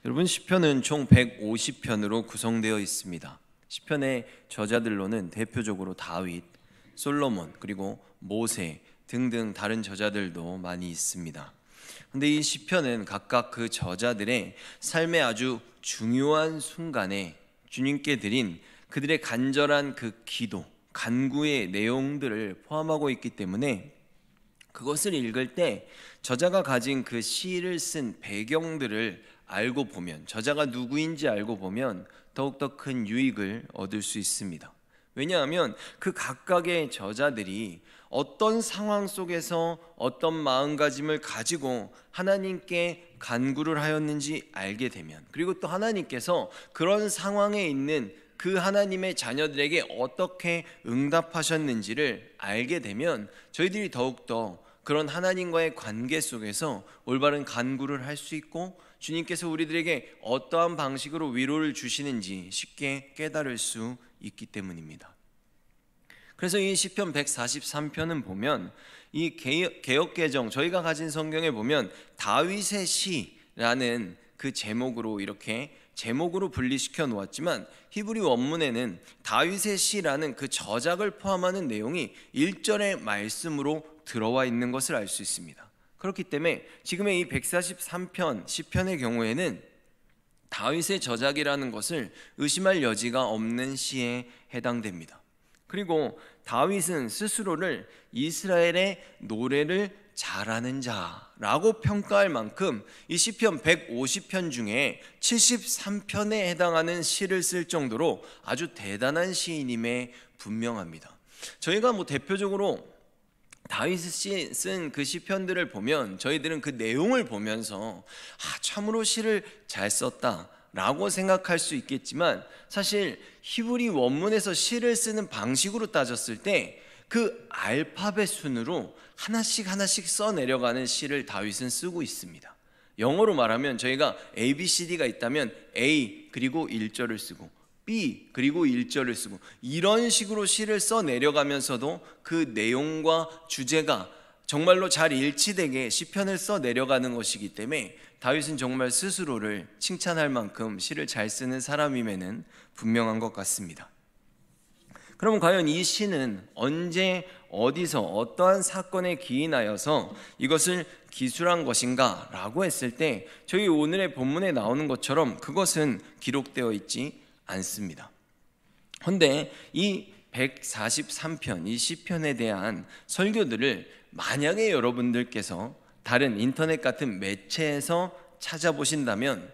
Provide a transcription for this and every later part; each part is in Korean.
여러분, 시편은 총 150편으로 구성되어 있습니다. 시편의 저자들로는 대표적으로 다윗, 솔로몬, 그리고 모세 등등 다른 저자들도 많이 있습니다. 근데 이 시편은 각각 그 저자들의 삶의 아주 중요한 순간에 주님께 드린 그들의 간절한 그 기도, 간구의 내용들을 포함하고 있기 때문에 그것을 읽을 때 저자가 가진 그 시를 쓴 배경들을 알고 보면, 저자가 누구인지 알고 보면 더욱더 큰 유익을 얻을 수 있습니다. 왜냐하면 그 각각의 저자들이 어떤 상황 속에서 어떤 마음가짐을 가지고 하나님께 간구를 하였는지 알게 되면, 그리고 또 하나님께서 그런 상황에 있는 그 하나님의 자녀들에게 어떻게 응답하셨는지를 알게 되면 저희들이 더욱더 그런 하나님과의 관계 속에서 올바른 간구를 할 수 있고, 주님께서 우리들에게 어떠한 방식으로 위로를 주시는지 쉽게 깨달을 수 있기 때문입니다. 그래서 이 시편 143편은 보면 이 개역개정, 저희가 가진 성경에 보면 다윗의 시라는 그 제목으로 이렇게 제목으로 분리시켜 놓았지만, 히브리 원문에는 다윗의 시라는 그 저작을 포함하는 내용이 1절의 말씀으로 들어와 있는 것을 알 수 있습니다. 그렇기 때문에 지금의 이 143편 시편의 경우에는 다윗의 저작이라는 것을 의심할 여지가 없는 시에 해당됩니다. 그리고 다윗은 스스로를 이스라엘의 노래를 잘하는 자라고 평가할 만큼 이 시편 150편 중에 73편에 해당하는 시를 쓸 정도로 아주 대단한 시인임에 분명합니다. 저희가 대표적으로 다윗이 쓴 그 시편들을 보면 저희들은 그 내용을 보면서 참으로 시를 잘 썼다 라고 생각할 수 있겠지만, 사실 히브리 원문에서 시를 쓰는 방식으로 따졌을 때 그 알파벳 순으로 하나씩 써 내려가는 시를 다윗은 쓰고 있습니다. 영어로 말하면 저희가 ABCD가 있다면 A 그리고 1절을 쓰고 B 그리고 1절을 쓰고 이런 식으로 시를 써 내려가면서도 그 내용과 주제가 정말로 잘 일치되게 시편을 써 내려가는 것이기 때문에 다윗은 정말 스스로를 칭찬할 만큼 시를 잘 쓰는 사람임에는 분명한 것 같습니다. 그럼 과연 이 시는 언제 어디서 어떠한 사건에 기인하여서 이것을 기술한 것인가 라고 했을 때 저희 오늘의 본문에 나오는 것처럼 그것은 기록되어 있지 않습니다. 그런데 이 143편, 이 시편에 대한 설교들을 만약에 여러분들께서 다른 인터넷 같은 매체에서 찾아보신다면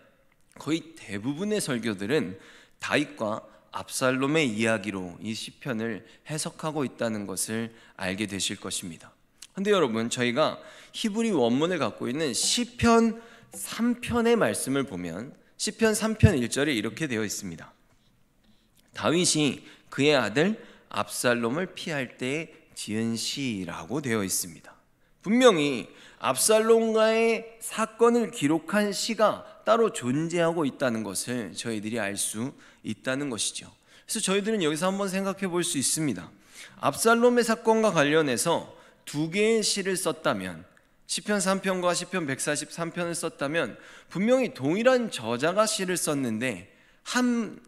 거의 대부분의 설교들은 다윗과 압살롬의 이야기로 이 시편을 해석하고 있다는 것을 알게 되실 것입니다. 그런데 여러분, 저희가 히브리 원문을 갖고 있는 시편 3편의 말씀을 보면 시편 3편 1절에 이렇게 되어 있습니다. 다윗이 그의 아들 압살롬을 피할 때 지은 시라고 되어 있습니다. 분명히 압살롬과의 사건을 기록한 시가 따로 존재하고 있다는 것을 저희들이 알 수 있다는 것이죠. 그래서 저희들은 여기서 한번 생각해 볼 수 있습니다. 압살롬의 사건과 관련해서 두 개의 시를 썼다면, 시편 3편과 시편 143편을 썼다면 분명히 동일한 저자가 시를 썼는데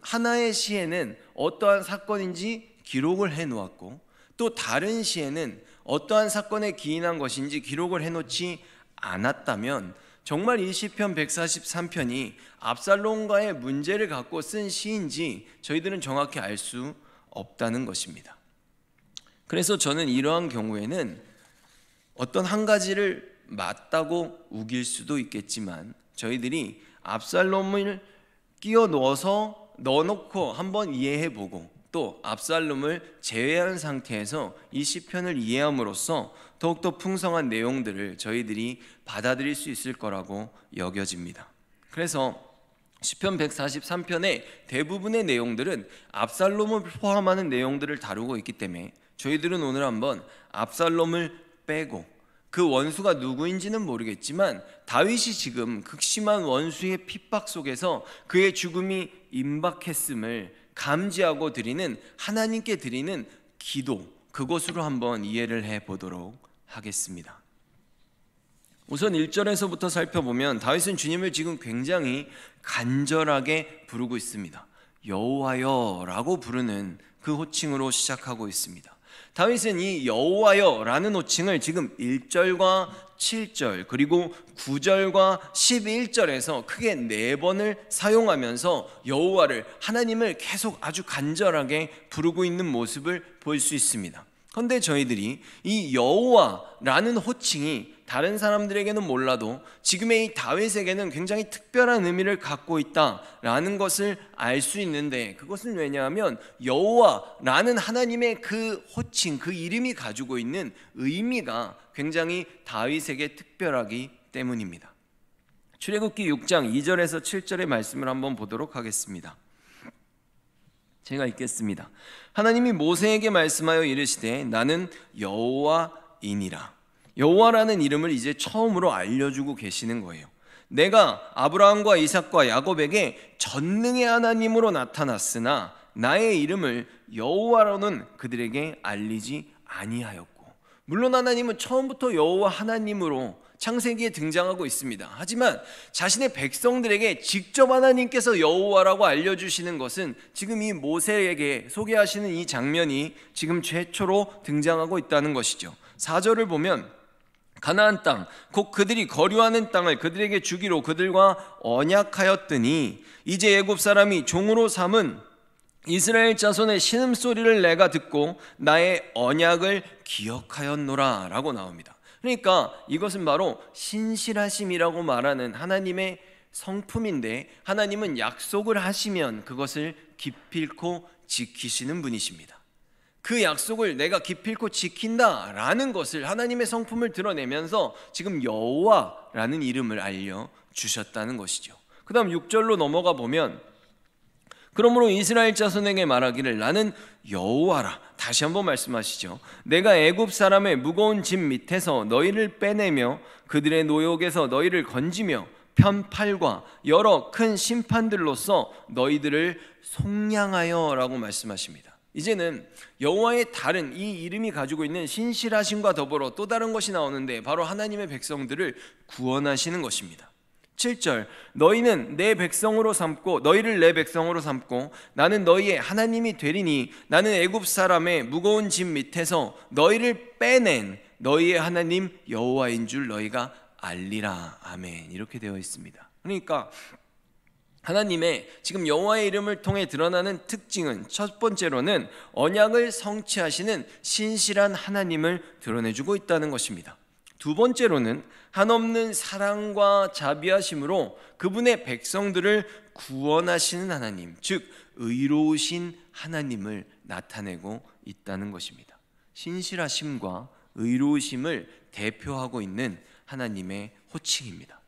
하나의 시에는 어떠한 사건인지 기록을 해놓았고 또 다른 시에는 어떠한 사건에 기인한 것인지 기록을 해놓지 않았다면 정말 이 시편 143편이 압살롬과의 문제를 갖고 쓴 시인지 저희들은 정확히 알 수 없다는 것입니다. 그래서 저는 이러한 경우에는 어떤 한 가지를 맞다고 우길 수도 있겠지만 저희들이 압살롬을 끼워 넣어놓고 한번 이해해보고 또 압살롬을 제외한 상태에서 이 시편을 이해함으로써 더욱더 풍성한 내용들을 저희들이 받아들일 수 있을 거라고 여겨집니다. 그래서 시편 143편의 대부분의 내용들은 압살롬을 포함하는 내용들을 다루고 있기 때문에 저희들은 오늘 한번 압살롬을 빼고 그 원수가 누구인지는 모르겠지만 다윗이 지금 극심한 원수의 핍박 속에서 그의 죽음이 임박했음을 감지하고 드리는, 하나님께 드리는 기도, 그것으로 한번 이해를 해보도록 하겠습니다. 우선 1절에서부터 살펴보면 다윗은 주님을 지금 굉장히 간절하게 부르고 있습니다. 여호와여라고 부르는 그 호칭으로 시작하고 있습니다. 다윗은 이 여호와여라는 호칭을 지금 1절과 7절 그리고 9절과 11절에서 크게 4번을 사용하면서 여호와를, 하나님을 계속 아주 간절하게 부르고 있는 모습을 볼 수 있습니다. 그런데 저희들이 이 여호와라는 호칭이 다른 사람들에게는 몰라도 지금의 이 다윗에게는 굉장히 특별한 의미를 갖고 있다라는 것을 알 수 있는데, 그것은 왜냐하면 여호와라는 하나님의 그 호칭, 그 이름이 가지고 있는 의미가 굉장히 다윗에게 특별하기 때문입니다. 출애굽기 6장 2절에서 7절의 말씀을 한번 보도록 하겠습니다. 제가 읽겠습니다. 하나님이 모세에게 말씀하여 이르시되 나는 여호와이니라. 여호와라는 이름을 이제 처음으로 알려주고 계시는 거예요. 내가 아브라함과 이삭과 야곱에게 전능의 하나님으로 나타났으나 나의 이름을 여호와로는 그들에게 알리지 아니하였고. 물론 하나님은 처음부터 여호와 하나님으로 창세기에 등장하고 있습니다. 하지만 자신의 백성들에게 직접 하나님께서 여호와라고 알려주시는 것은 지금 이 모세에게 소개하시는 이 장면이 지금 최초로 등장하고 있다는 것이죠. 4절을 보면 가나안 땅 곧 그들이 거류하는 땅을 그들에게 주기로 그들과 언약하였더니 이제 애굽 사람이 종으로 삼은 이스라엘 자손의 신음소리를 내가 듣고 나의 언약을 기억하였노라 라고 나옵니다. 그러니까 이것은 바로 신실하심이라고 말하는 하나님의 성품인데, 하나님은 약속을 하시면 그것을 기필코 지키시는 분이십니다. 그 약속을 내가 기필코 지킨다라는 것을, 하나님의 성품을 드러내면서 지금 여호와라는 이름을 알려주셨다는 것이죠. 그 다음 6절로 넘어가 보면 그러므로 이스라엘 자손에게 말하기를 나는 여호와라. 다시 한번 말씀하시죠. 내가 애굽 사람의 무거운 짐 밑에서 너희를 빼내며 그들의 노역에서 너희를 건지며 편팔과 여러 큰 심판들로서 너희들을 속량하여 라고 말씀하십니다. 이제는 여호와의 다른 이 이름이 가지고 있는 신실하심과 더불어 또 다른 것이 나오는데, 바로 하나님의 백성들을 구원하시는 것입니다. 7절 너희는 내 백성으로 삼고 너희를 내 백성으로 삼고 나는 너희의 하나님이 되리니 나는 애굽 사람의 무거운 짐 밑에서 너희를 빼낸 너희의 하나님 여호와인 줄 너희가 알리라. 아멘. 이렇게 되어 있습니다. 그러니까 하나님의 지금 여호와의 이름을 통해 드러나는 특징은, 첫 번째로는 언약을 성취하시는 신실한 하나님을 드러내주고 있다는 것입니다. 두 번째로는 한없는 사랑과 자비하심으로 그분의 백성들을 구원하시는 하나님, 즉 의로우신 하나님을 나타내고 있다는 것입니다. 신실하심과 의로우심을 대표하고 있는 하나님의 호칭입니다.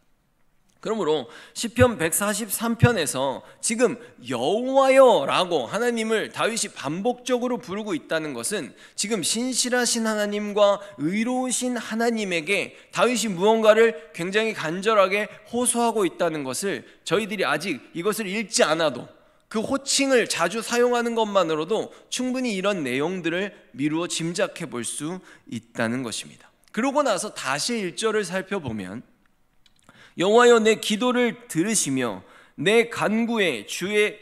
그러므로 시편 143편에서 지금 여호와여라고 하나님을 다윗이 반복적으로 부르고 있다는 것은 지금 신실하신 하나님과 의로우신 하나님에게 다윗이 무언가를 굉장히 간절하게 호소하고 있다는 것을, 저희들이 아직 이것을 읽지 않아도 그 호칭을 자주 사용하는 것만으로도 충분히 이런 내용들을 미루어 짐작해 볼 수 있다는 것입니다. 그러고 나서 다시 1절을 살펴보면 여호와여 내 기도를 들으시며 내 간구에 주의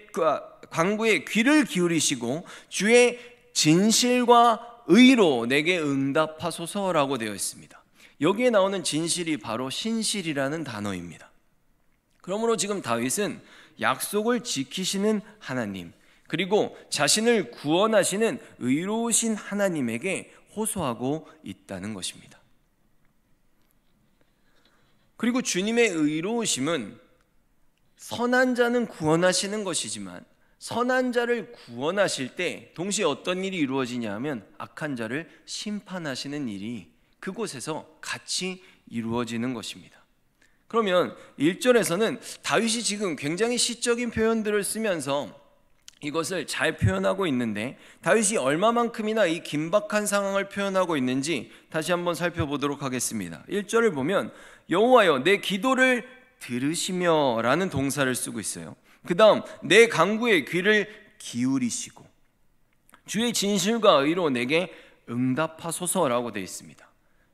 간구에 귀를 기울이시고 주의 진실과 의로 내게 응답하소서라고 되어 있습니다. 여기에 나오는 진실이 바로 신실이라는 단어입니다. 그러므로 지금 다윗은 약속을 지키시는 하나님, 그리고 자신을 구원하시는 의로우신 하나님에게 호소하고 있다는 것입니다. 그리고 주님의 의로우심은 선한 자는 구원하시는 것이지만 선한 자를 구원하실 때 동시에 어떤 일이 이루어지냐 하면 악한 자를 심판하시는 일이 그곳에서 같이 이루어지는 것입니다. 그러면 1절에서는 다윗이 지금 굉장히 시적인 표현들을 쓰면서 이것을 잘 표현하고 있는데, 다윗이 얼마만큼이나 이 긴박한 상황을 표현하고 있는지 다시 한번 살펴보도록 하겠습니다. 1절을 보면 여호와여 내 기도를 들으시며 라는 동사를 쓰고 있어요. 그 다음 내 간구에 귀를 기울이시고 주의 진실과 의로 내게 응답하소서라고 되어 있습니다.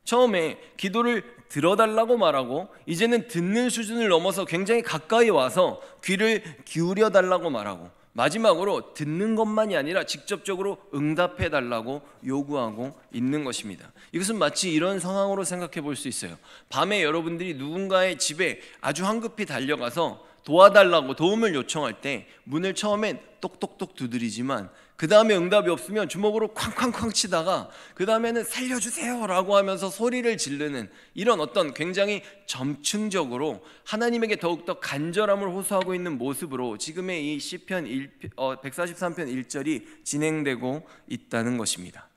처음에 기도를 들어달라고 말하고 이제는 듣는 수준을 넘어서 굉장히 가까이 와서 귀를 기울여 달라고 말하고 마지막으로 듣는 것만이 아니라 직접적으로 응답해 달라고 요구하고 있는 것입니다. 이것은 마치 이런 상황으로 생각해 볼 수 있어요. 밤에 여러분들이 누군가의 집에 아주 황급히 달려가서 도와달라고 도움을 요청할 때 문을 처음엔 똑똑똑 두드리지만 그 다음에 응답이 없으면 주먹으로 쾅쾅쾅 치다가 그 다음에는 살려주세요 라고 하면서 소리를 지르는 이런 어떤 굉장히 점층적으로 하나님에게 더욱더 간절함을 호소하고 있는 모습으로 지금의 이 시편 143편 1절이 진행되고 있다는 것입니다.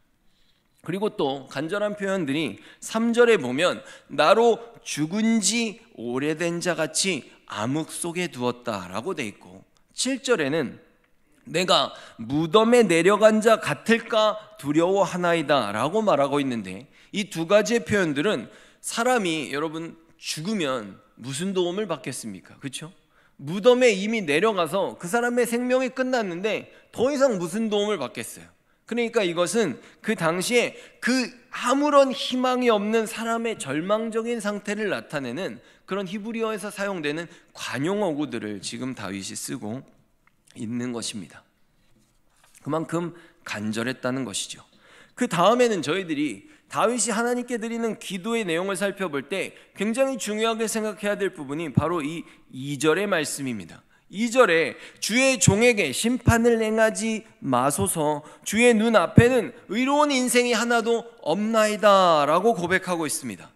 그리고 또 간절한 표현들이 3절에 보면 나로 죽은 지 오래된 자 같이 암흑 속에 두었다라고 돼 있고 7절에는 내가 무덤에 내려간 자 같을까 두려워하나이다 라고 말하고 있는데 이 두 가지의 표현들은 사람이 여러분 죽으면 무슨 도움을 받겠습니까? 그렇죠? 무덤에 이미 내려가서 그 사람의 생명이 끝났는데 더 이상 무슨 도움을 받겠어요? 그러니까 이것은 그 당시에 그 아무런 희망이 없는 사람의 절망적인 상태를 나타내는 그런 히브리어에서 사용되는 관용어구들을 지금 다윗이 쓰고 있는 것입니다. 그만큼 간절했다는 것이죠. 그 다음에는 저희들이 다윗이 하나님께 드리는 기도의 내용을 살펴볼 때 굉장히 중요하게 생각해야 될 부분이 바로 이 2절의 말씀입니다. 2절에 주의 종에게 심판을 행하지 마소서 주의 눈앞에는 의로운 인생이 하나도 없나이다 라고 고백하고 있습니다.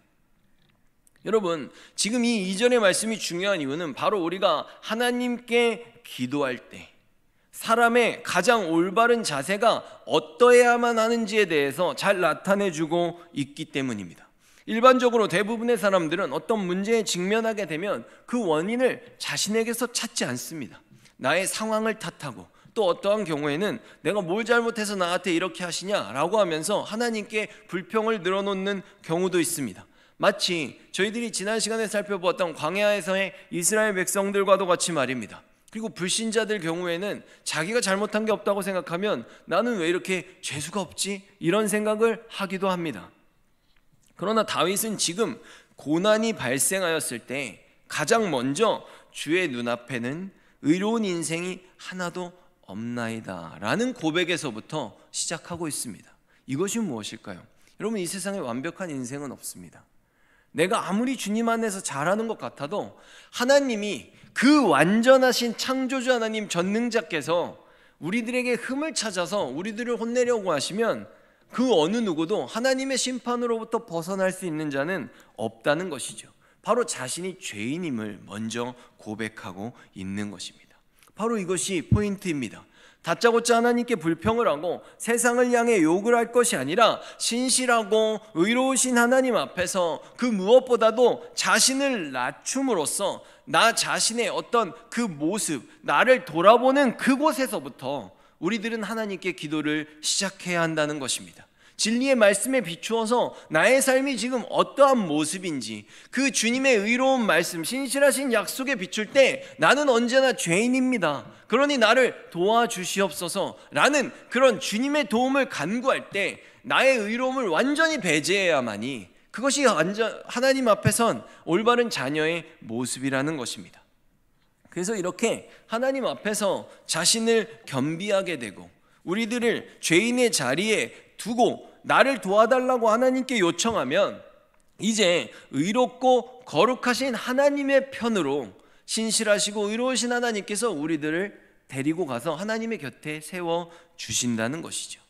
여러분 지금 이 2절의 말씀이 중요한 이유는 바로 우리가 하나님께 기도할 때 사람의 가장 올바른 자세가 어떠해야만 하는지에 대해서 잘 나타내주고 있기 때문입니다. 일반적으로 대부분의 사람들은 어떤 문제에 직면하게 되면 그 원인을 자신에게서 찾지 않습니다. 나의 상황을 탓하고 또 어떠한 경우에는 내가 뭘 잘못해서 나한테 이렇게 하시냐라고 하면서 하나님께 불평을 늘어놓는 경우도 있습니다. 마치 저희들이 지난 시간에 살펴보았던 광야에서의 이스라엘 백성들과도 같이 말입니다. 그리고 불신자들 경우에는 자기가 잘못한 게 없다고 생각하면 나는 왜 이렇게 죄수가 없지? 이런 생각을 하기도 합니다. 그러나 다윗은 지금 고난이 발생하였을 때 가장 먼저 주의 눈앞에는 의로운 인생이 하나도 없나이다 라는 고백에서부터 시작하고 있습니다. 이것이 무엇일까요? 여러분 이 세상에 완벽한 인생은 없습니다. 내가 아무리 주님 안에서 잘하는 것 같아도 하나님이 그 완전하신 창조주 하나님 전능자께서 우리들에게 흠을 찾아서 우리들을 혼내려고 하시면 그 어느 누구도 하나님의 심판으로부터 벗어날 수 있는 자는 없다는 것이죠. 바로 자신이 죄인임을 먼저 고백하고 있는 것입니다. 바로 이것이 포인트입니다. 다짜고짜 하나님께 불평을 하고 세상을 향해 욕을 할 것이 아니라 신실하고 의로우신 하나님 앞에서 그 무엇보다도 자신을 낮춤으로써 나 자신의 어떤 그 모습, 나를 돌아보는 그곳에서부터 우리들은 하나님께 기도를 시작해야 한다는 것입니다. 진리의 말씀에 비추어서 나의 삶이 지금 어떠한 모습인지 그 주님의 의로운 말씀, 신실하신 약속에 비출 때 나는 언제나 죄인입니다. 그러니 나를 도와주시옵소서 라는 그런 주님의 도움을 간구할 때 나의 의로움을 완전히 배제해야만이 그것이 완전 하나님 앞에선 올바른 자녀의 모습이라는 것입니다. 그래서 이렇게 하나님 앞에서 자신을 겸비하게 되고 우리들을 죄인의 자리에 두고 나를 도와달라고 하나님께 요청하면 이제 의롭고 거룩하신 하나님의 편으로 신실하시고 의로우신 하나님께서 우리들을 데리고 가서 하나님의 곁에 세워주신다는 것이죠.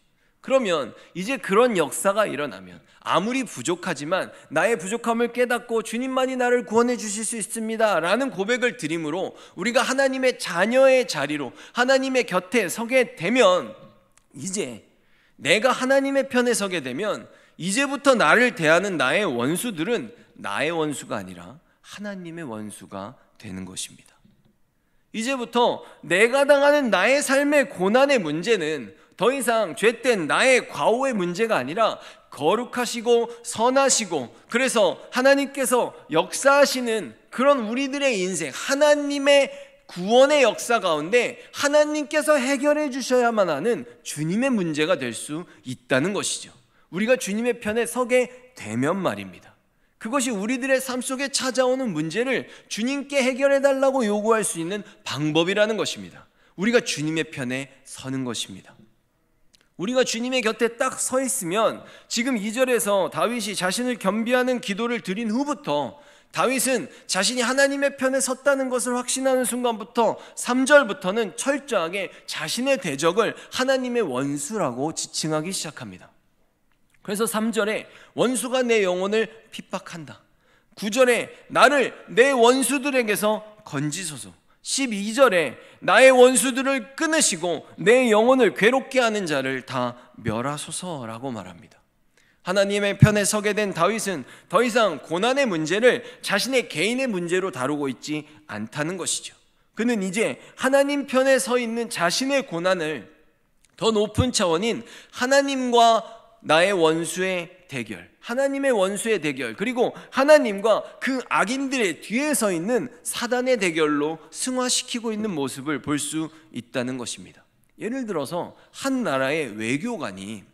그러면 이제 그런 역사가 일어나면 아무리 부족하지만 나의 부족함을 깨닫고 주님만이 나를 구원해 주실 수 있습니다 라는 고백을 드림으로 우리가 하나님의 자녀의 자리로 하나님의 곁에 서게 되면 이제 내가 하나님의 편에 서게 되면 이제부터 나를 대하는 나의 원수들은 나의 원수가 아니라 하나님의 원수가 되는 것입니다. 이제부터 내가 당하는 나의 삶의 고난의 문제는 더 이상 죄된 나의 과오의 문제가 아니라 거룩하시고 선하시고 그래서 하나님께서 역사하시는 그런 우리들의 인생, 하나님의 구원의 역사 가운데 하나님께서 해결해 주셔야만 하는 주님의 문제가 될 수 있다는 것이죠. 우리가 주님의 편에 서게 되면 말입니다. 그것이 우리들의 삶 속에 찾아오는 문제를 주님께 해결해 달라고 요구할 수 있는 방법이라는 것입니다. 우리가 주님의 편에 서는 것입니다. 우리가 주님의 곁에 딱 서 있으면 지금 2절에서 다윗이 자신을 겸비하는 기도를 드린 후부터 다윗은 자신이 하나님의 편에 섰다는 것을 확신하는 순간부터 3절부터는 철저하게 자신의 대적을 하나님의 원수라고 지칭하기 시작합니다. 그래서 3절에 원수가 내 영혼을 핍박한다. 9절에 나를 내 원수들에게서 건지소서. 12절에 나의 원수들을 끊으시고 내 영혼을 괴롭게 하는 자를 다 멸하소서라고 말합니다. 하나님의 편에 서게 된 다윗은 더 이상 고난의 문제를 자신의 개인의 문제로 다루고 있지 않다는 것이죠. 그는 이제 하나님 편에 서 있는 자신의 고난을 더 높은 차원인 하나님과 나의 원수의 대결, 하나님의 원수의 대결, 그리고 하나님과 그 악인들의 뒤에 서 있는 사단의 대결로 승화시키고 있는 모습을 볼 수 있다는 것입니다. 예를 들어서 한 나라의 외교관이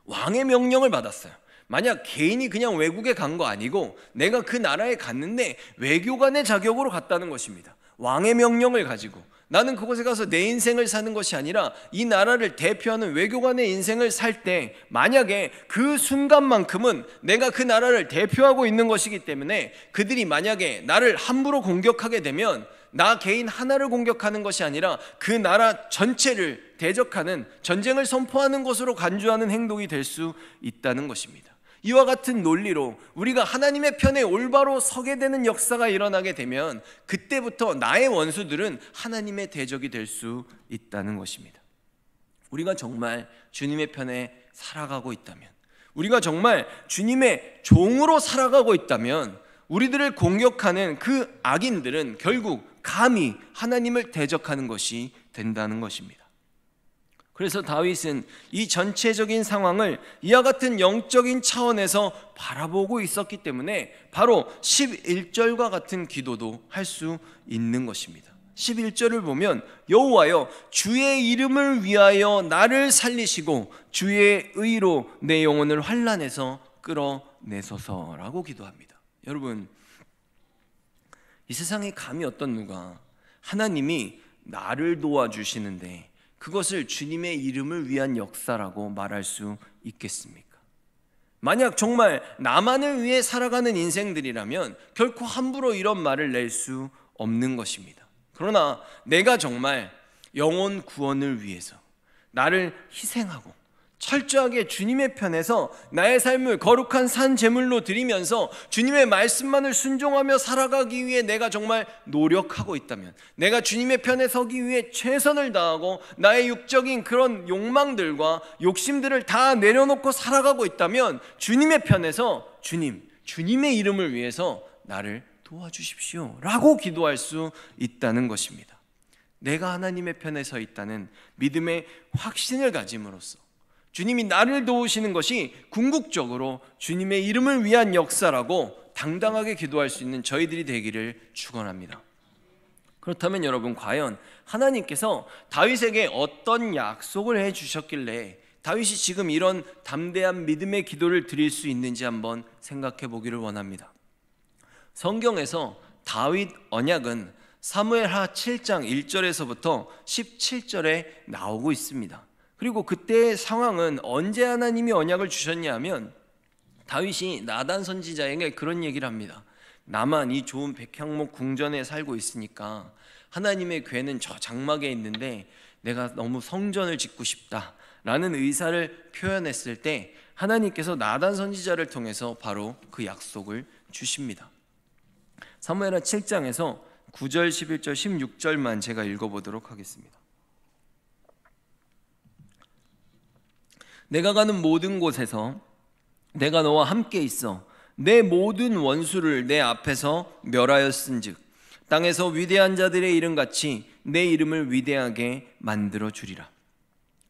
왕의 명령을 받았어요. 만약 개인이 그냥 외국에 간 거 아니고 내가 그 나라에 갔는데 외교관의 자격으로 갔다는 것입니다. 왕의 명령을 가지고 나는 그곳에 가서 내 인생을 사는 것이 아니라 이 나라를 대표하는 외교관의 인생을 살 때 만약에 그 순간만큼은 내가 그 나라를 대표하고 있는 것이기 때문에 그들이 만약에 나를 함부로 공격하게 되면 나 개인 하나를 공격하는 것이 아니라 그 나라 전체를 대적하는, 전쟁을 선포하는 것으로 간주하는 행동이 될 수 있다는 것입니다. 이와 같은 논리로 우리가 하나님의 편에 올바로 서게 되는 역사가 일어나게 되면 그때부터 나의 원수들은 하나님의 대적이 될 수 있다는 것입니다. 우리가 정말 주님의 편에 살아가고 있다면, 우리가 정말 주님의 종으로 살아가고 있다면 우리들을 공격하는 그 악인들은 결국 감히 하나님을 대적하는 것이 된다는 것입니다. 그래서 다윗은 이 전체적인 상황을 이와 같은 영적인 차원에서 바라보고 있었기 때문에 바로 11절과 같은 기도도 할 수 있는 것입니다. 11절을 보면 여호와여 주의 이름을 위하여 나를 살리시고 주의 의로 내 영혼을 환난에서 끌어내소서라고 기도합니다. 여러분, 이 세상에 감히 어떤 누가 하나님이 나를 도와주시는데 그것을 주님의 이름을 위한 역사라고 말할 수 있겠습니까? 만약 정말 나만을 위해 살아가는 인생들이라면 결코 함부로 이런 말을 낼 수 없는 것입니다. 그러나 내가 정말 영혼 구원을 위해서 나를 희생하고 철저하게 주님의 편에서 나의 삶을 거룩한 산 제물로 드리면서 주님의 말씀만을 순종하며 살아가기 위해 내가 정말 노력하고 있다면, 내가 주님의 편에 서기 위해 최선을 다하고 나의 육적인 그런 욕망들과 욕심들을 다 내려놓고 살아가고 있다면 주님의 편에서 주님의 이름을 위해서 나를 도와주십시오 라고 기도할 수 있다는 것입니다. 내가 하나님의 편에 서 있다는 믿음의 확신을 가짐으로써 주님이 나를 도우시는 것이 궁극적으로 주님의 이름을 위한 역사라고 당당하게 기도할 수 있는 저희들이 되기를 축원합니다. 그렇다면 여러분, 과연 하나님께서 다윗에게 어떤 약속을 해주셨길래 다윗이 지금 이런 담대한 믿음의 기도를 드릴 수 있는지 한번 생각해 보기를 원합니다. 성경에서 다윗 언약은 사무엘하 7장 1절에서부터 17절에 나오고 있습니다. 그리고 그때의 상황은 언제 하나님이 언약을 주셨냐 하면 다윗이 나단 선지자에게 그런 얘기를 합니다. 나만 이 좋은 백향목 궁전에 살고 있으니까 하나님의 궤는 저 장막에 있는데 내가 너무 성전을 짓고 싶다라는 의사를 표현했을 때 하나님께서 나단 선지자를 통해서 바로 그 약속을 주십니다. 사무엘하 7장에서 9절, 11절, 16절만 제가 읽어보도록 하겠습니다. 내가 가는 모든 곳에서 내가 너와 함께 있어 내 모든 원수를 내 앞에서 멸하였은즉 땅에서 위대한 자들의 이름같이 내 이름을 위대하게 만들어 주리라.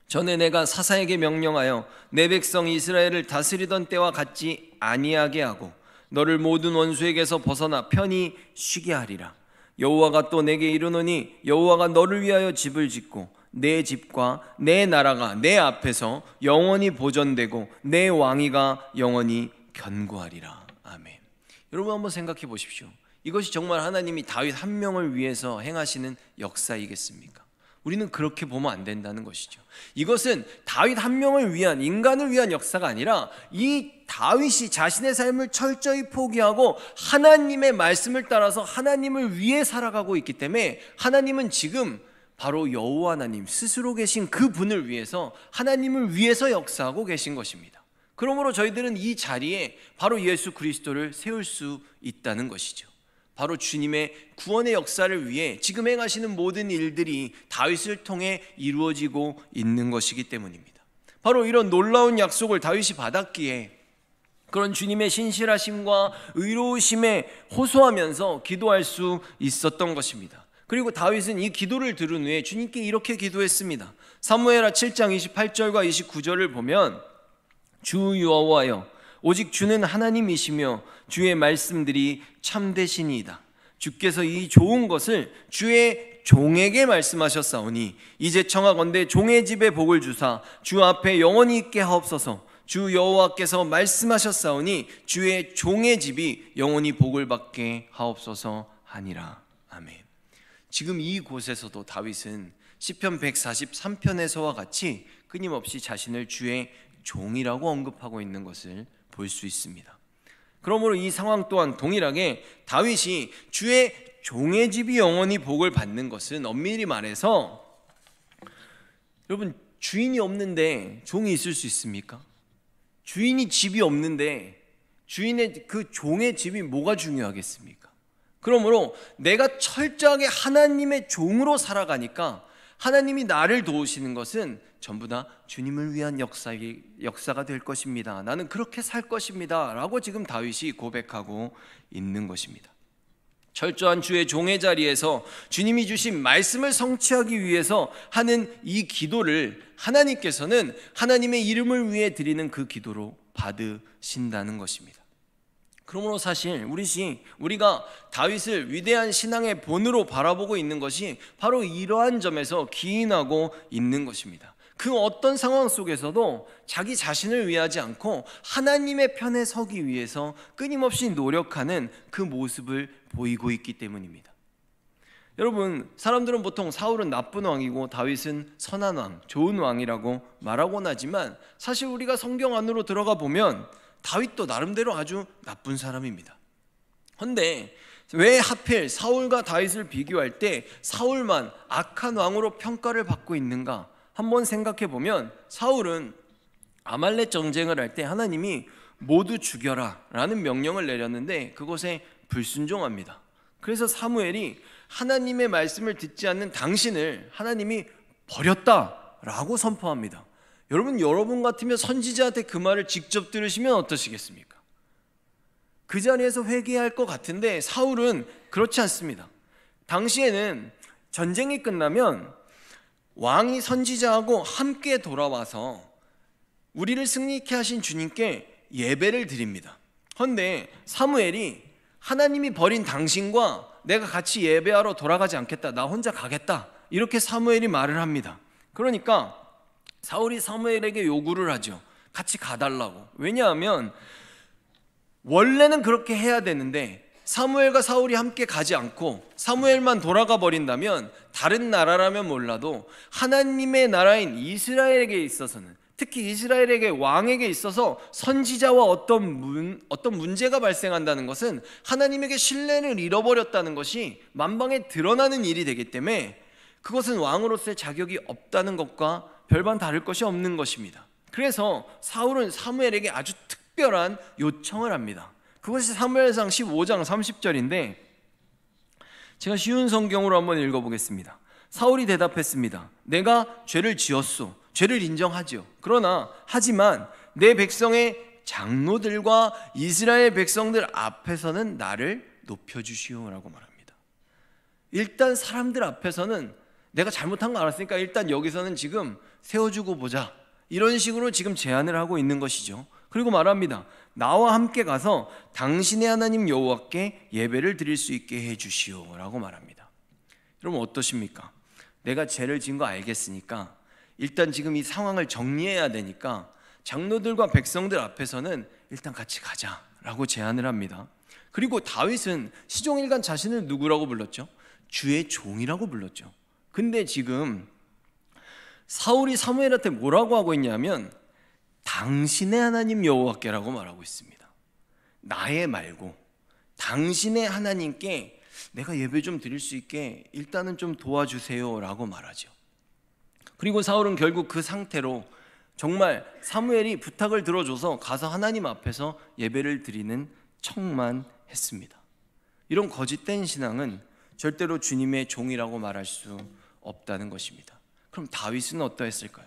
전에 내가 사사에게 명령하여 내 백성 이스라엘을 다스리던 때와 같지 아니하게 하고 너를 모든 원수에게서 벗어나 편히 쉬게 하리라. 여호와가 또 내게 이르노니 여호와가 너를 위하여 집을 짓고 내 집과 내 나라가 내 앞에서 영원히 보존되고 내 왕위가 영원히 견고하리라 아멘. 여러분 한번 생각해 보십시오. 이것이 정말 하나님이 다윗 한 명을 위해서 행하시는 역사이겠습니까? 우리는 그렇게 보면 안 된다는 것이죠. 이것은 다윗 한 명을 위한, 인간을 위한 역사가 아니라 이 다윗이 자신의 삶을 철저히 포기하고 하나님의 말씀을 따라서 하나님을 위해 살아가고 있기 때문에 하나님은 지금 바로 여호와 하나님 스스로 계신 그 분을 위해서, 하나님을 위해서 역사하고 계신 것입니다. 그러므로 저희들은 이 자리에 바로 예수 그리스도를 세울 수 있다는 것이죠. 바로 주님의 구원의 역사를 위해 지금 행하시는 모든 일들이 다윗을 통해 이루어지고 있는 것이기 때문입니다. 바로 이런 놀라운 약속을 다윗이 받았기에 그런 주님의 신실하심과 의로우심에 호소하면서 기도할 수 있었던 것입니다. 그리고 다윗은 이 기도를 들은 후에 주님께 이렇게 기도했습니다. 사무엘하 7장 28절과 29절을 보면 주 여호와여, 오직 주는 하나님이시며 주의 말씀들이 참되시니이다. 주께서 이 좋은 것을 주의 종에게 말씀하셨사오니 이제 청하건대 종의 집에 복을 주사 주 앞에 영원히 있게 하옵소서. 주 여호와께서 말씀하셨사오니 주의 종의 집이 영원히 복을 받게 하옵소서 하니라. 아멘. 지금 이곳에서도 다윗은 시편 143편에서와 같이 끊임없이 자신을 주의 종이라고 언급하고 있는 것을 볼 수 있습니다. 그러므로 이 상황 또한 동일하게 다윗이 주의 종의 집이 영원히 복을 받는 것은 엄밀히 말해서, 여러분, 주인이 없는데 종이 있을 수 있습니까? 주인이 집이 없는데 주인의 그 종의 집이 뭐가 중요하겠습니까? 그러므로 내가 철저하게 하나님의 종으로 살아가니까 하나님이 나를 도우시는 것은 전부 다 주님을 위한 역사가 될 것입니다. 나는 그렇게 살 것입니다 라고 지금 다윗이 고백하고 있는 것입니다. 철저한 주의 종의 자리에서 주님이 주신 말씀을 성취하기 위해서 하는 이 기도를 하나님께서는 하나님의 이름을 위해 드리는 그 기도로 받으신다는 것입니다. 그러므로 사실 우리가 다윗을 위대한 신앙의 본으로 바라보고 있는 것이 바로 이러한 점에서 기인하고 있는 것입니다. 그 어떤 상황 속에서도 자기 자신을 위하지 않고 하나님의 편에 서기 위해서 끊임없이 노력하는 그 모습을 보이고 있기 때문입니다. 여러분, 사람들은 보통 사울은 나쁜 왕이고 다윗은 선한 왕, 좋은 왕이라고 말하곤 하지만 사실 우리가 성경 안으로 들어가 보면 다윗도 나름대로 아주 나쁜 사람입니다. 그런데 왜 하필 사울과 다윗을 비교할 때 사울만 악한 왕으로 평가를 받고 있는가? 한번 생각해 보면 사울은 아말렉 전쟁을 할 때 하나님이 모두 죽여라 라는 명령을 내렸는데 그것에 불순종합니다. 그래서 사무엘이 하나님의 말씀을 듣지 않는 당신을 하나님이 버렸다라고 선포합니다. 여러분 같으면 선지자한테 그 말을 직접 들으시면 어떠시겠습니까? 그 자리에서 회개할 것 같은데 사울은 그렇지 않습니다. 당시에는 전쟁이 끝나면 왕이 선지자하고 함께 돌아와서 우리를 승리케 하신 주님께 예배를 드립니다. 그런데 사무엘이 하나님이 버린 당신과 내가 같이 예배하러 돌아가지 않겠다, 나 혼자 가겠다, 이렇게 사무엘이 말을 합니다. 그러니까 사울이 사무엘에게 요구를 하죠. 같이 가달라고. 왜냐하면 원래는 그렇게 해야 되는데 사무엘과 사울이 함께 가지 않고 사무엘만 돌아가 버린다면 다른 나라라면 몰라도 하나님의 나라인 이스라엘에게 있어서는, 특히 이스라엘에게 왕에게 있어서 선지자와 어떤 문제가 발생한다는 것은 하나님에게 신뢰를 잃어버렸다는 것이 만방에 드러나는 일이 되기 때문에 그것은 왕으로서의 자격이 없다는 것과 별반 다를 것이 없는 것입니다. 그래서 사울은 사무엘에게 아주 특별한 요청을 합니다. 그것이 사무엘상 15장 30절인데 제가 쉬운 성경으로 한번 읽어보겠습니다. 사울이 대답했습니다. 내가 죄를 지었소. 죄를 인정하죠. 그러나 하지만 내 백성의 장로들과 이스라엘 백성들 앞에서는 나를 높여주시오라고 말합니다. 일단 사람들 앞에서는 내가 잘못한 거 알았으니까 일단 여기서는 지금 세워주고 보자, 이런 식으로 지금 제안을 하고 있는 것이죠. 그리고 말합니다. 나와 함께 가서 당신의 하나님 여호와께 예배를 드릴 수 있게 해주시오 라고 말합니다. 여러분 어떠십니까? 내가 죄를 지은 거 알겠으니까 일단 지금 이 상황을 정리해야 되니까 장로들과 백성들 앞에서는 일단 같이 가자 라고 제안을 합니다. 그리고 다윗은 시종일관 자신을 누구라고 불렀죠? 주의 종이라고 불렀죠. 근데 지금 사울이 사무엘한테 뭐라고 하고 있냐면 당신의 하나님 여호와께라고 말하고 있습니다. 나의 말고 당신의 하나님께 내가 예배 좀 드릴 수 있게 일단은 좀 도와주세요 라고 말하죠. 그리고 사울은 결국 그 상태로 정말 사무엘이 부탁을 들어줘서 가서 하나님 앞에서 예배를 드리는 척만 했습니다. 이런 거짓된 신앙은 절대로 주님의 종이라고 말할 수 없다는 것입니다. 그럼 다윗은 어떠했을까요?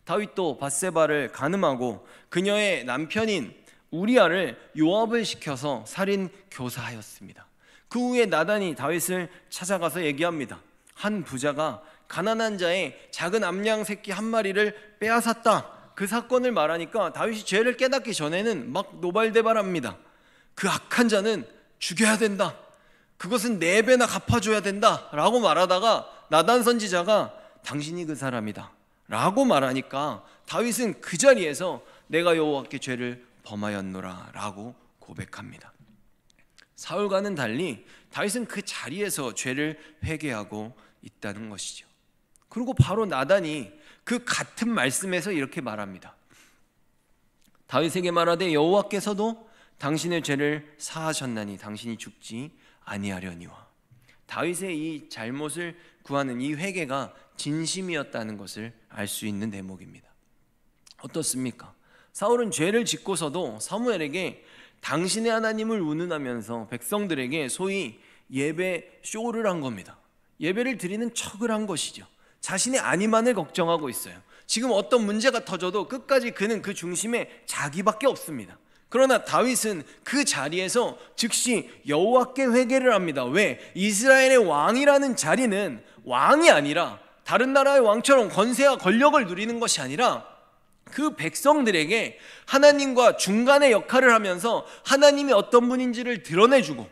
다윗도 밧세바를 간음하고 그녀의 남편인 우리아를 요압을 시켜서 살인 교사하였습니다. 그 후에 나단이 다윗을 찾아가서 얘기합니다. 한 부자가 가난한 자의 작은 암양 새끼 한 마리를 빼앗았다. 그 사건을 말하니까 다윗이 죄를 깨닫기 전에는 막 노발대발합니다. 그 악한 자는 죽여야 된다. 그것은 4배나 갚아줘야 된다 라고 말하다가 나단 선지자가 당신이 그 사람이다 라고 말하니까 다윗은 그 자리에서 내가 여호와께 죄를 범하였노라 라고 고백합니다. 사울과는 달리 다윗은 그 자리에서 죄를 회개하고 있다는 것이죠. 그리고 바로 나단이 그 같은 말씀에서 이렇게 말합니다. 다윗에게 말하되 여호와께서도 당신의 죄를 사하셨나니 당신이 죽지 아니하려니와. 다윗의 이 잘못을 구하는 이 회개가 진심이었다는 것을 알 수 있는 대목입니다. 어떻습니까? 사울은 죄를 짓고서도 사무엘에게 당신의 하나님을 운운하면서 백성들에게 소위 예배 쇼를 한 겁니다. 예배를 드리는 척을 한 것이죠. 자신의 안위만을 걱정하고 있어요. 지금 어떤 문제가 터져도 끝까지 그는 그 중심에 자기밖에 없습니다. 그러나 다윗은 그 자리에서 즉시 여호와께 회개를 합니다. 왜? 이스라엘의 왕이라는 자리는 왕이 아니라 다른 나라의 왕처럼 권세와 권력을 누리는 것이 아니라 그 백성들에게 하나님과 중간의 역할을 하면서 하나님이 어떤 분인지를 드러내주고,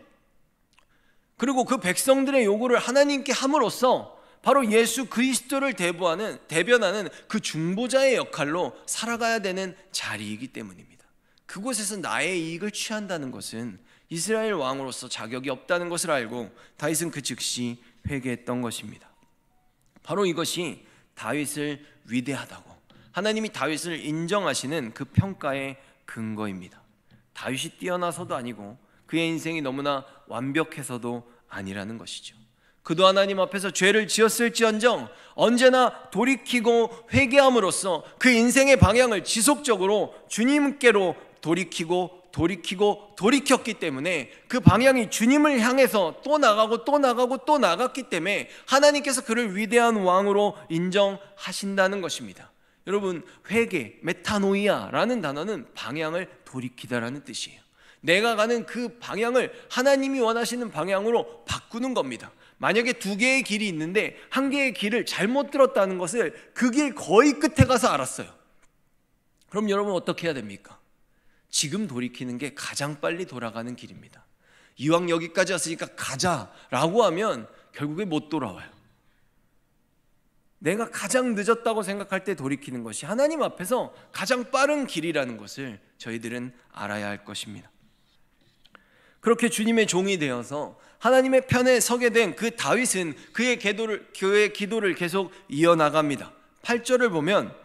그리고 그 백성들의 요구를 하나님께 함으로써 바로 예수 그리스도를 대변하는 그 중보자의 역할로 살아가야 되는 자리이기 때문입니다. 그곳에서 나의 이익을 취한다는 것은 이스라엘 왕으로서 자격이 없다는 것을 알고 다윗은 그 즉시 회개했던 것입니다. 바로 이것이 다윗을 위대하다고, 하나님이 다윗을 인정하시는 그 평가의 근거입니다. 다윗이 뛰어나서도 아니고 그의 인생이 너무나 완벽해서도 아니라는 것이죠. 그도 하나님 앞에서 죄를 지었을지언정 언제나 돌이키고 회개함으로써 그 인생의 방향을 지속적으로 주님께로 돌이켰기 때문에 그 방향이 주님을 향해서 또 나가고 또 나가고 또 나갔기 때문에 하나님께서 그를 위대한 왕으로 인정하신다는 것입니다. 여러분, 회개, 메타노이아라는 단어는 방향을 돌이키다라는 뜻이에요. 내가 가는 그 방향을 하나님이 원하시는 방향으로 바꾸는 겁니다. 만약에 2개의 길이 있는데 한 개의 길을 잘못 들었다는 것을 그 길 거의 끝에 가서 알았어요. 그럼 여러분 어떻게 해야 됩니까? 지금 돌이키는 게 가장 빨리 돌아가는 길입니다. 이왕 여기까지 왔으니까 가자라고 하면 결국에 못 돌아와요. 내가 가장 늦었다고 생각할 때 돌이키는 것이 하나님 앞에서 가장 빠른 길이라는 것을 저희들은 알아야 할 것입니다. 그렇게 주님의 종이 되어서 하나님의 편에 서게 된 그 다윗은 그의 기도를 계속 이어나갑니다. 8절을 보면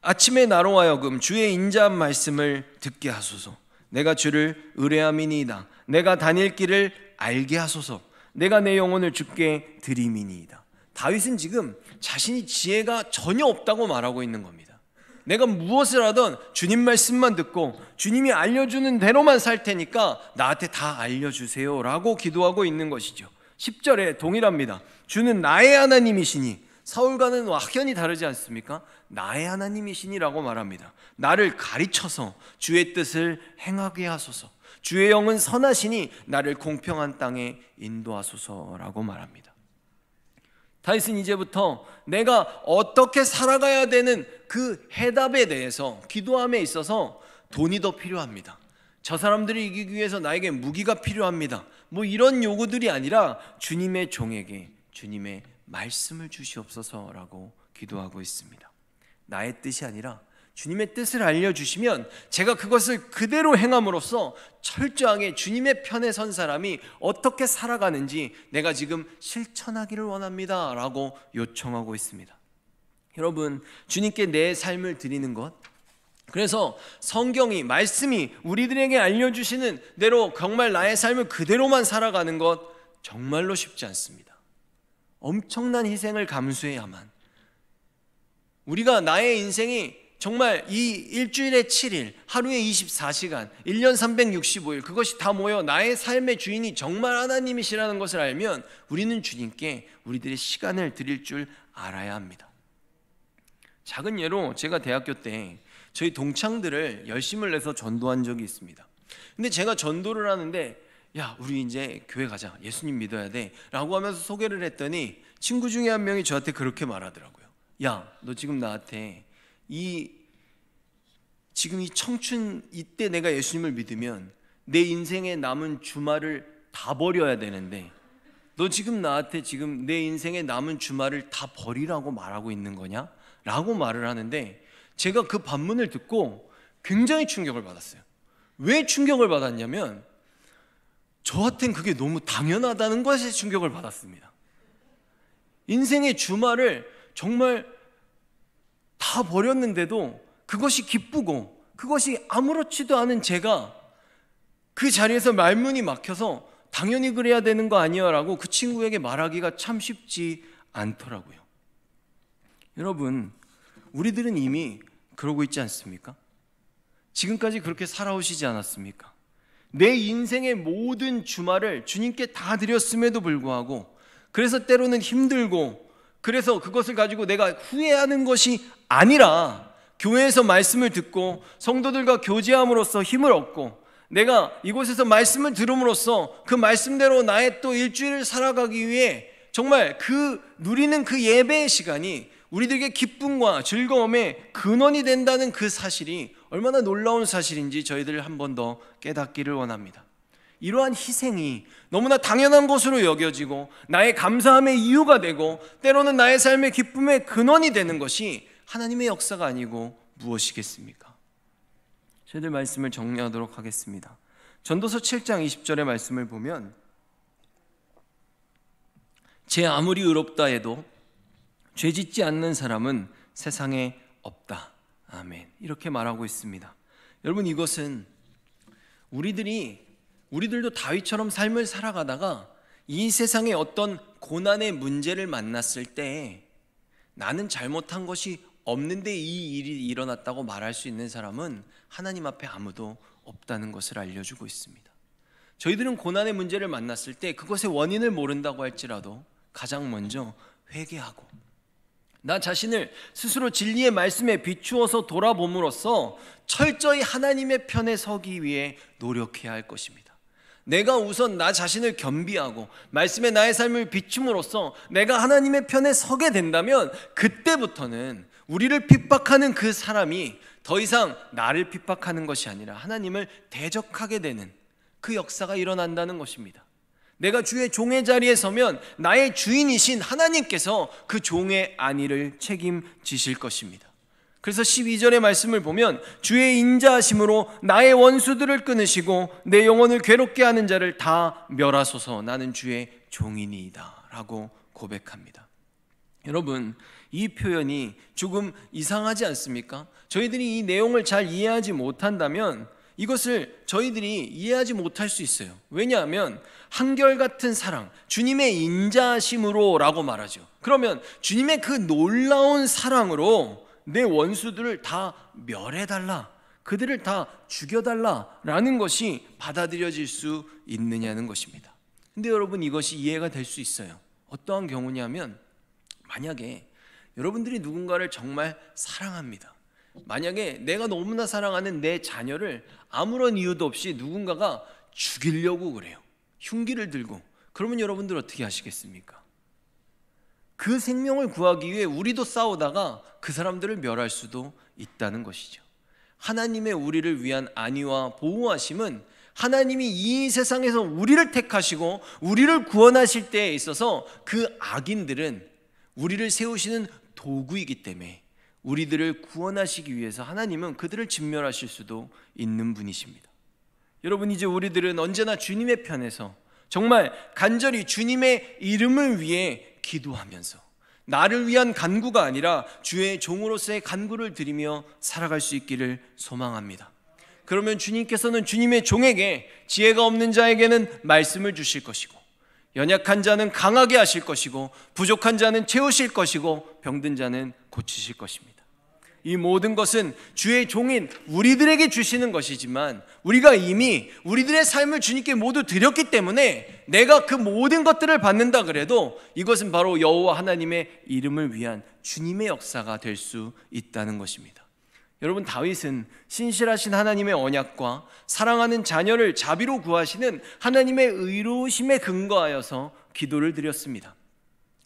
아침에 나로 하여금 주의 인자한 말씀을 듣게 하소서. 내가 주를 의뢰함이니이다. 내가 다닐 길을 알게 하소서. 내가 내 영혼을 주께 드림이니이다. 다윗은 지금 자신이 지혜가 전혀 없다고 말하고 있는 겁니다. 내가 무엇을 하든 주님 말씀만 듣고 주님이 알려주는 대로만 살 테니까 나한테 다 알려주세요 라고 기도하고 있는 것이죠. 10절에 동일합니다. 주는 나의 하나님이시니, 사울과는 확연히 다르지 않습니까? 나의 하나님이시니라고 말합니다. 나를 가르쳐서 주의 뜻을 행하게 하소서. 주의 영은 선하시니 나를 공평한 땅에 인도하소서라고 말합니다. 다윗은 이제부터 내가 어떻게 살아가야 되는 그 해답에 대해서 기도함에 있어서 돈이 더 필요합니다. 저 사람들을 이기기 위해서 나에게 무기가 필요합니다. 뭐 이런 요구들이 아니라 주님의 종에게 주님의 말씀을 주시옵소서라고 기도하고 있습니다. 나의 뜻이 아니라 주님의 뜻을 알려주시면 제가 그것을 그대로 행함으로써 철저하게 주님의 편에 선 사람이 어떻게 살아가는지 내가 지금 실천하기를 원합니다 라고 요청하고 있습니다. 여러분, 주님께 내 삶을 드리는 것, 그래서 성경이, 말씀이 우리들에게 알려주시는 대로 정말 나의 삶을 그대로만 살아가는 것 정말로 쉽지 않습니다. 엄청난 희생을 감수해야만, 우리가 나의 인생이 정말 이 일주일에 7일, 하루에 24시간, 1년 365일 그것이 다 모여 나의 삶의 주인이 정말 하나님이시라는 것을 알면 우리는 주님께 우리들의 시간을 드릴 줄 알아야 합니다. 작은 예로 제가 대학교 때 저희 동창들을 열심을 내서 전도한 적이 있습니다. 근데 제가 전도를 하는데 야, 우리 이제 교회 가자, 예수님 믿어야 돼 라고 하면서 소개를 했더니 친구 중에 한 명이 저한테 그렇게 말하더라고요. 야, 너 지금 나한테 지금 이 청춘 이때 내가 예수님을 믿으면 내 인생에 남은 주말을 다 버려야 되는데 너 지금 나한테 지금 내 인생에 남은 주말을 다 버리라고 말하고 있는 거냐? 라고 말을 하는데 제가 그 반문을 듣고 굉장히 충격을 받았어요. 왜 충격을 받았냐면 저한테는 그게 너무 당연하다는 것에 충격을 받았습니다. 인생의 주말을 정말 다 버렸는데도 그것이 기쁘고 그것이 아무렇지도 않은 제가 그 자리에서 말문이 막혀서 당연히 그래야 되는 거 아니야 라고 그 친구에게 말하기가 참 쉽지 않더라고요. 여러분, 우리들은 이미 그러고 있지 않습니까? 지금까지 그렇게 살아오시지 않았습니까? 내 인생의 모든 주말을 주님께 다 드렸음에도 불구하고, 그래서 때로는 힘들고, 그래서 그것을 가지고 내가 후회하는 것이 아니라 교회에서 말씀을 듣고 성도들과 교제함으로써 힘을 얻고 내가 이곳에서 말씀을 들음으로써 그 말씀대로 나의 또 일주일을 살아가기 위해 정말 누리는 그 예배의 시간이 우리들에게 기쁨과 즐거움의 근원이 된다는 그 사실이 얼마나 놀라운 사실인지 저희들 한 번 더 깨닫기를 원합니다. 이러한 희생이 너무나 당연한 것으로 여겨지고 나의 감사함의 이유가 되고 때로는 나의 삶의 기쁨의 근원이 되는 것이 하나님의 역사가 아니고 무엇이겠습니까? 저희들 말씀을 정리하도록 하겠습니다. 전도서 7장 20절의 말씀을 보면 제 아무리 의롭다 해도 죄 짓지 않는 사람은 세상에 없다. 아멘. 이렇게 말하고 있습니다. 여러분, 이것은 우리들도 다윗처럼 삶을 살아가다가 이 세상에 어떤 고난의 문제를 만났을 때 나는 잘못한 것이 없는데 이 일이 일어났다고 말할 수 있는 사람은 하나님 앞에 아무도 없다는 것을 알려주고 있습니다. 저희들은 고난의 문제를 만났을 때 그것의 원인을 모른다고 할지라도 가장 먼저 회개하고 나 자신을 스스로 진리의 말씀에 비추어서 돌아봄으로써 철저히 하나님의 편에 서기 위해 노력해야 할 것입니다. 내가 우선 나 자신을 겸비하고 말씀에 나의 삶을 비춤으로써 내가 하나님의 편에 서게 된다면 그때부터는 우리를 핍박하는 그 사람이 더 이상 나를 핍박하는 것이 아니라 하나님을 대적하게 되는 그 역사가 일어난다는 것입니다. 내가 주의 종의 자리에 서면 나의 주인이신 하나님께서 그 종의 안위를 책임지실 것입니다. 그래서 12절의 말씀을 보면 주의 인자하심으로 나의 원수들을 끊으시고 내 영혼을 괴롭게 하는 자를 다 멸하소서. 나는 주의 종이니이다 라고 고백합니다. 여러분, 이 표현이 조금 이상하지 않습니까? 저희들이 이 내용을 잘 이해하지 못한다면 이것을 저희들이 이해하지 못할 수 있어요. 왜냐하면 한결같은 사랑, 주님의 인자하심으로 라고 말하죠. 그러면 주님의 그 놀라운 사랑으로 내 원수들을 다 멸해달라, 그들을 다 죽여달라라는 것이 받아들여질 수 있느냐는 것입니다. 근데 여러분, 이것이 이해가 될 수 있어요. 어떠한 경우냐면 만약에 여러분들이 누군가를 정말 사랑합니다. 만약에 내가 너무나 사랑하는 내 자녀를 아무런 이유도 없이 누군가가 죽이려고 그래요. 흉기를 들고. 그러면 여러분들 어떻게 하시겠습니까? 그 생명을 구하기 위해 우리도 싸우다가 그 사람들을 멸할 수도 있다는 것이죠. 하나님의 우리를 위한 안위와 보호하심은 하나님이 이 세상에서 우리를 택하시고 우리를 구원하실 때에 있어서 그 악인들은 우리를 세우시는 도구이기 때문에 우리들을 구원하시기 위해서 하나님은 그들을 진멸하실 수도 있는 분이십니다. 여러분, 이제 우리들은 언제나 주님의 편에서 정말 간절히 주님의 이름을 위해 기도하면서 나를 위한 간구가 아니라 주의 종으로서의 간구를 드리며 살아갈 수 있기를 소망합니다. 그러면 주님께서는 주님의 종에게 지혜가 없는 자에게는 말씀을 주실 것이고, 연약한 자는 강하게 하실 것이고, 부족한 자는 채우실 것이고, 병든 자는 고치실 것입니다. 이 모든 것은 주의 종인 우리들에게 주시는 것이지만 우리가 이미 우리들의 삶을 주님께 모두 드렸기 때문에 내가 그 모든 것들을 받는다 그래도 이것은 바로 여호와 하나님의 이름을 위한 주님의 역사가 될 수 있다는 것입니다. 여러분, 다윗은 신실하신 하나님의 언약과 사랑하는 자녀를 자비로 구하시는 하나님의 의로우심에 근거하여서 기도를 드렸습니다.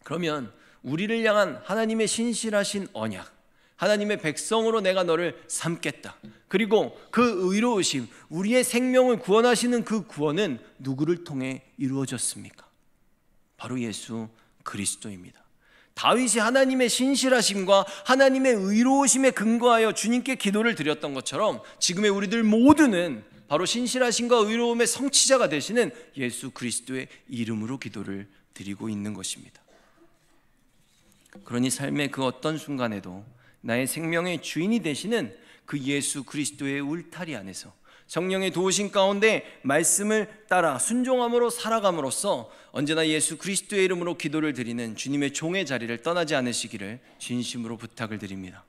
그러면 우리를 향한 하나님의 신실하신 언약, 하나님의 백성으로 내가 너를 삼겠다, 그리고 그 의로우심, 우리의 생명을 구원하시는 그 구원은 누구를 통해 이루어졌습니까? 바로 예수 그리스도입니다. 다윗이 하나님의 신실하심과 하나님의 의로우심에 근거하여 주님께 기도를 드렸던 것처럼 지금의 우리들 모두는 바로 신실하심과 의로움의 성취자가 되시는 예수 그리스도의 이름으로 기도를 드리고 있는 것입니다. 그러니 삶의 그 어떤 순간에도 나의 생명의 주인이 되시는 그 예수 그리스도의 울타리 안에서 성령의 도우심 가운데 말씀을 따라 순종함으로 살아감으로써 언제나 예수 그리스도의 이름으로 기도를 드리는 주님의 종의 자리를 떠나지 않으시기를 진심으로 부탁을 드립니다.